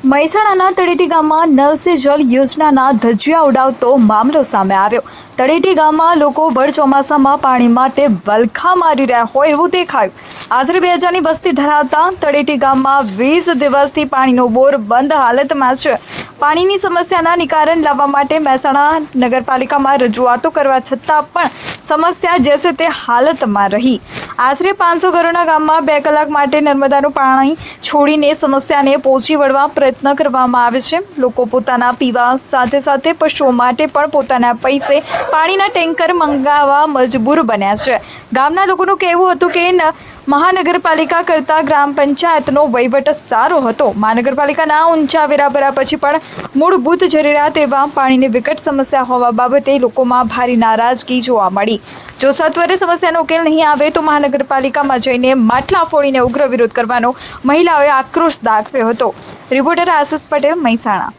મહેસાણાના તળેટી ગામમાં નલ સે જલ યોજનાના ધજિયા ઉડાવતો મામલો સામે આવ્યો। તળેટી ગામમાં લોકો ભર ચોમાસામાં પાણી માટે વલખા મારી રહ્યા હોય એવું દેખાયું। આશરે 2000ની વસ્તી ધરાવતા તળેટી ગામમાં 20 દિવસથી પાણીનો બોર બંધ હાલતમાં છે। પાણીની સમસ્યાના નિકારણ લાવવા માટે મહેસાણા નગરપાલિકામાં રજૂઆતો કરવા છતાં પણ સમસ્યા જેસે તે હાલતમાં રહી। આશરે 500 ઘરોના ગામમાં 2 કલાક માટે નર્મદાનું પાણી છોડીને સમસ્યાને પહોંચી વળવા પ્રયત્ન કરવામાં આવે છે। લોકો પોતાના પીવા સાથે સાથે પશુઓ માટે પણ પોતાના પૈસે પાણીના ટેન્કર મંગાવવા મજબૂર બન્યા છે। ગામના લોકોનું કહેવું હતું કે મહાનગરપાલિકા કરતા ગ્રામ પંચાયતનો વહીવટ સારો હતો। મહાનગરપાલિકાના ઊંચા વેરા ભર્યા પછી પણ મૂળભૂત જરૂરિયાત એવા પાણીની વિકટ સમસ્યા હોવા બાબતે લોકોમાં ભારે નારાજગી જોવા મળી। જો સત્વરે સમસ્યાનો ઉકેલ નહીં આવે તો મહાનગરપાલિકામાં જઈને માટલા ફોડીને ઉગ્ર વિરોધ કરવાનો મહિલાઓએ આક્રોશ દાખવ્યો હતો। રિપોર્ટર આશિષ પટેલ, મહેસાણા।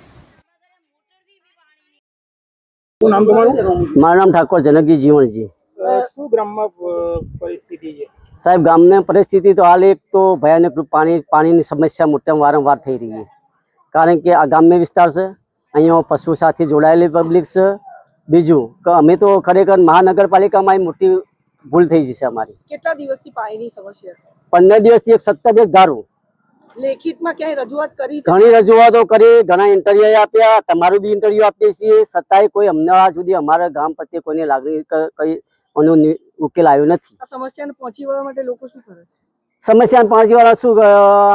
મારું નામ ઠાકોર જનકજી જીવણજી। શું ગામમાં પરિસ્થિતિ છે સાહેબ? ગામની પરિસ્થિતિ તો હાલ એક તો ભયાનક પાણીની સમસ્યા મોટામાં વારંવાર થઈ રહી છે। કારણ કે આ ગ્રામ્ય વિસ્તાર છે, અહીંયા પશુ સાથે જોડાયેલી પબ્લિક છે। બીજું કે અમે તો ખરેખર મહાનગરપાલિકામાં મોટી ભૂલ થઈ જશે અમારી। કેટલા દિવસથી પાણીની સમસ્યા છે? 15 દિવસથી સતત એક ધારું લેખિતમાં ક્યાંય રજૂઆત કરી છે? ઘણી રજૂઆતો કરી, ઘણા ઇન્ટરવ્યુ આપ્યા, તમારું બી ઇન્ટરવ્યુ આપીએ છીએ, છતાંય કોઈ અમને આજ સુધી અમારા ગામ પ્રત્યે કોઈને લાગણી કઈ ઉકેલ આવ્યો નથી। આ સમસ્યાને પહોંચી વળવા માટે લોકો શું કરે છે? સમસ્યાને પહોંચી વાળા શું,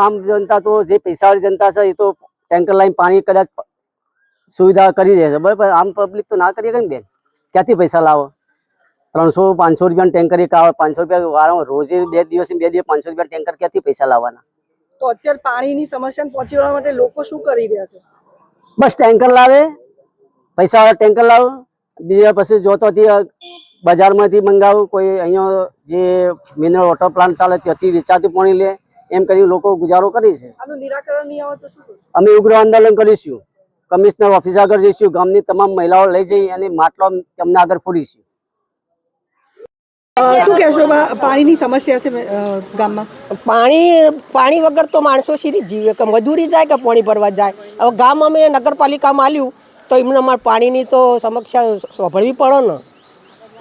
આમ જનતા તો જે પૈસાવાળી જનતા છે એ તો ટેન્કર લાઈન પાણી કદાચ સુવિધા કરી દે છે, બરાબર। આમ પબ્લિક તો ના કરીએ કે બેન, ક્યાંથી પૈસા લાવો? 300-500 રૂપિયાનું ટેન્કર એક આવે, 500 રૂપિયા વાળા રોજે 2 દિવસ 500 રૂપિયા ટેન્કર ક્યાંથી પૈસા લાવવાના? તો અત્યારે પાણીની સમસ્યાને પહોંચી વળવા માટે લોકો શું કરી રહ્યા છે? બસ ટેન્કર લાવે, પૈસાવાળા ટેન્કર લાવો, બીજા પછી જોતોથી બજારમાંથી મંગાવું, કોઈ અહીંયા જે મિનરલ વોટર પ્લાન્ટ ચાલે ત્યાંથી વેચાતું પાણી લે, એમ કરી લોકો ગુજારો કરે છે। આનું નિરાકરણ નહીં આવે તો શું કરશું? અમે ઉગ્ર આંદોલન કરીશું, કમિશનર ઓફિસ આગળ જઈશું, ગામની તમામ મહિલાઓ લઈ જઈ અને માટલો તેમને આગળ ફોડીશું। શું કહેશો? પાણીની સમસ્યા છે ગામમાં? પાણી વગર તો માણસો સીરી જીવે, કે મજૂરી જાય કે પાણી ભરવા જાય। હવે ગામ અમે નગરપાલિકામાં આલ્યું તો એમને અમારે પાણીની તો સમસ્યા સાંભળવી પડે ને।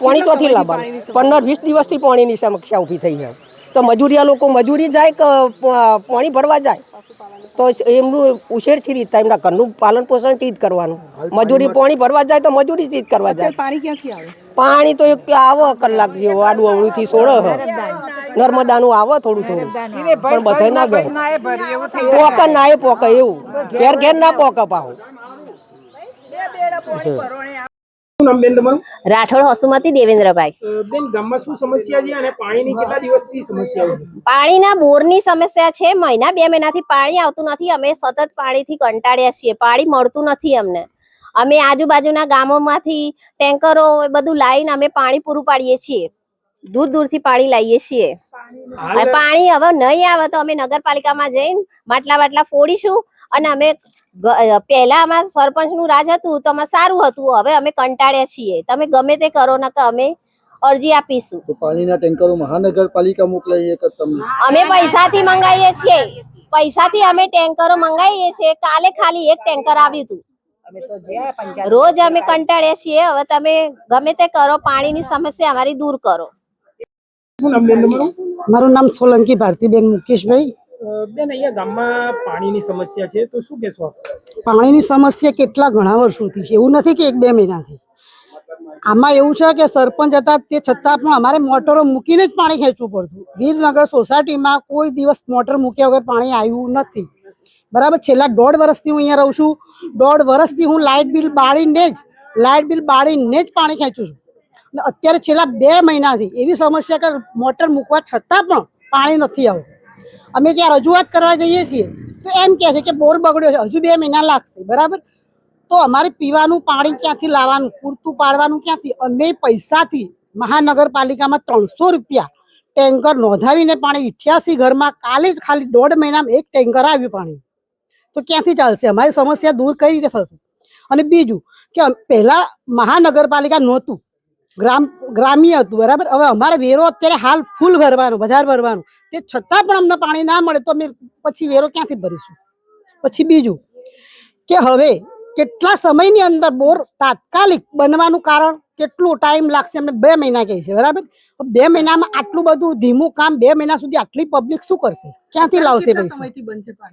પાણી ચોથી લાવવાનું? 15-20 દિવસથી પાણીની સમસ્યા ઊભી થઈ છે। તો મજૂરિયા લોકો મજૂરી જાય કે પાણી ભરવા જાય તો એમનું ઉછેર છે રીતે એમના ઘરનું પાલન પોષણ થી જ કરવાનું। મજૂરી પાણી ભરવા જાય તો મજૂરીથી જ કરવા જાય। પાણી ક્યાંથી આવે? પાણી તો એક આવે કલાક જેવું આડું અવળુંથી સોળે નર્મદાનું આવે થોડું થોડું, પણ બધે ના ગયું પોકે ના એ પોકે એવું ઘેર ઘેર ના પોકે પાહું। શું નામ બેન તમારું? રાઠોડ હસુમતી દેવેન્દ્રભાઈ। બેન, ગામમાં શું સમસ્યા છે અને પાણીની કેટલા દિવસથી સમસ્યા છે? પાણીના બોરની સમસ્યા છે। મહિના 2 મહિનાથી પાણી આવતું નથી। અમે સતત પાણીથી કંટાળ્યા છીએ, પાણી મળતું નથી અમને। અમે આજુબાજુના ગામોમાંથી ટેન્કરો બધું લાવીને અમે પાણી પૂરું પાડીએ છીએ, દૂર દૂરથી પાણી લાવીએ છીએ। પાણી હવે નહીં આવે તો અમે નગરપાલિકામાં જઈને માટલા ફોડીશું। અને અમે પહેલા અમારા સરપંચ નું રાજ હતું તો અમારે સારું હતું, હવે અમે કંટાળ્યા છીએ। તમે ગમે તે કરો ને કે અમે અરજી આપીશું। પાણીના ટેન્કરો મહાનગરપાલિકા મોકલે છે કે તમે? અમે પૈસાથી મંગાવીએ છીએ, પૈસાથી અમે ટેન્કરો મંગાવીએ છીએ। કાલે ખાલી એક ટેન્કર આવ્યું હતું। રોજ અમે કંટાળ્યા છીએ। હવે તમે ગમે તે કરો, પાણીની સમસ્યા અમારી દૂર કરો। શું નામ બેન તમારું? મારું નામ સોલંકી ભારતીબેન મુકેશભાઈ। બેન, અહીંયા ગામમાં પાણીની સમસ્યા છે તો શું કહેશો આપ? પાણીની સમસ્યા કેટલા ઘણા વર્ષોથી છે, એવું નથી કે 1-2 મહિનાથી। આમાં એવું છે કે સરપંચ હતા તે છતાં પણ અમારે મોટરો મૂકીને જ પાણી ખેંચવું પડતું। વીરનગર સોસાયટીમાં કોઈ દિવસ મોટર મૂક્યા વગર પાણી આવ્યું નથી, બરાબર। છેલ્લા 1.5 વર્ષથી હું અહીંયા રહું છું। 1.5 વર્ષથી હું લાઇટ બિલ બાળીને જ પાણી ખેંચું છું। અને અત્યારે છેલ્લા 2 મહિનાથી એવી સમસ્યા કે મોટર મૂકવા છતાં પણ પાણી નથી આવતું। અમે ત્યાં રજૂઆત કરવા જઈએ છીએ તો એમ કહે છે કે બોર બગડ્યો છે, હજુ 2 મહિના લાગશે, બરાબર। તો અમારે પીવાનું પાણી ક્યાંથી લાવવાનું, પૂરતું પાડવાનું ક્યાંથી? અમે પૈસાથી મહાનગરપાલિકામાં 300 રૂપિયા ટેન્કર નોંધાવીને પાણી 88 ઘરમાં કાલે જ ખાલી 1.5 મહિનામાં એક ટેન્કર આવ્યું પાણી, તો ક્યાંથી ચાલશે? અમારી સમસ્યા દૂર કઈ રીતે થશે? અને બીજું કે પહેલા મહાનગરપાલિકા નહોતું, ગ્રામ્ય હતું, બરાબર। હવે અમારે વેરો અત્યારે હાલ ફૂલ ભરવાનો, વધારે ભરવાનું, તે છતાં પણ અમને પાણી ના મળે તો અમે પછી વેરો ક્યાંથી ભરીશું? પછી બીજું કે હવે કેટલા સમયની અંદર બોર તાત્કાલિક બનવાનું કારણ કેટલું ટાઈમ લાગશે અમને 2 મહિના કહે છે, બરાબર? 2 મહિનામાં આટલું બધું ધીમું કામ 2 મહિના સુધી આટલી પબ્લિક શું કરશે? ક્યાંથી લાવશે પૈસા?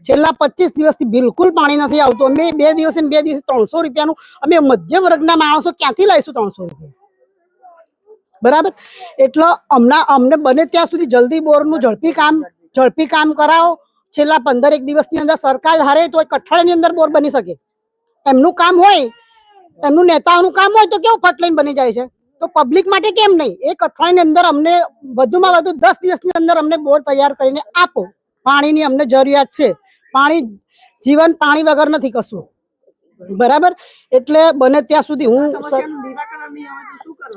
છેલ્લા 25 દિવસથી બિલકુલ પાણી નથી આવતું. અમે 2 દિવસે ને 2 દિવસે 300 રૂપિયાનું, અમે મધ્યમ વર્ગના માણસો ક્યાંથી લાવીશું 300 રૂપિયા? બરાબર. એટલે અમને બને ત્યાં સુધી જલ્દી બોરનું ઝડપી કામ કરાવો. છેલ્લા 15 દિવસની અંદર સરકાર હારે તો એક અઠવાડિયાની અંદર બોર બની શકે. એમનું કામ હોય, એમનું નેતાઓનું કામ હોય તો કેવું ફટ લઈને બની જાય છે, તો પબ્લિક માટે કેમ નહીં? એક અઠવાડિયાની અંદર અમને વધુમાં વધુ 10 દિવસની અંદર અમને બોર તૈયાર કરીને આપો. પાણીની અમને જરૂરિયાત છે. જીવન પાણી વગર નથી કશું, બરાબર? એટલે બને ત્યાં સુધી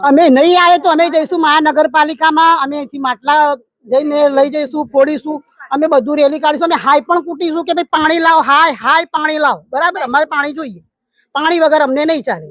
અમે નહીં આવે તો અમે જઈશું મહાનગરપાલિકામાં, અમે અહીંથી માટલા જઈને લઈ જઈશું, ફોડીશું, અમે બધું રેલી કાઢીશું, અમે હાય પણ કૂટીશું કે ભાઈ પાણી લાવો, હાય પાણી લાવો, બરાબર? અમારે પાણી જોઈએ, પાણી વગર અમને નહીં ચાલે.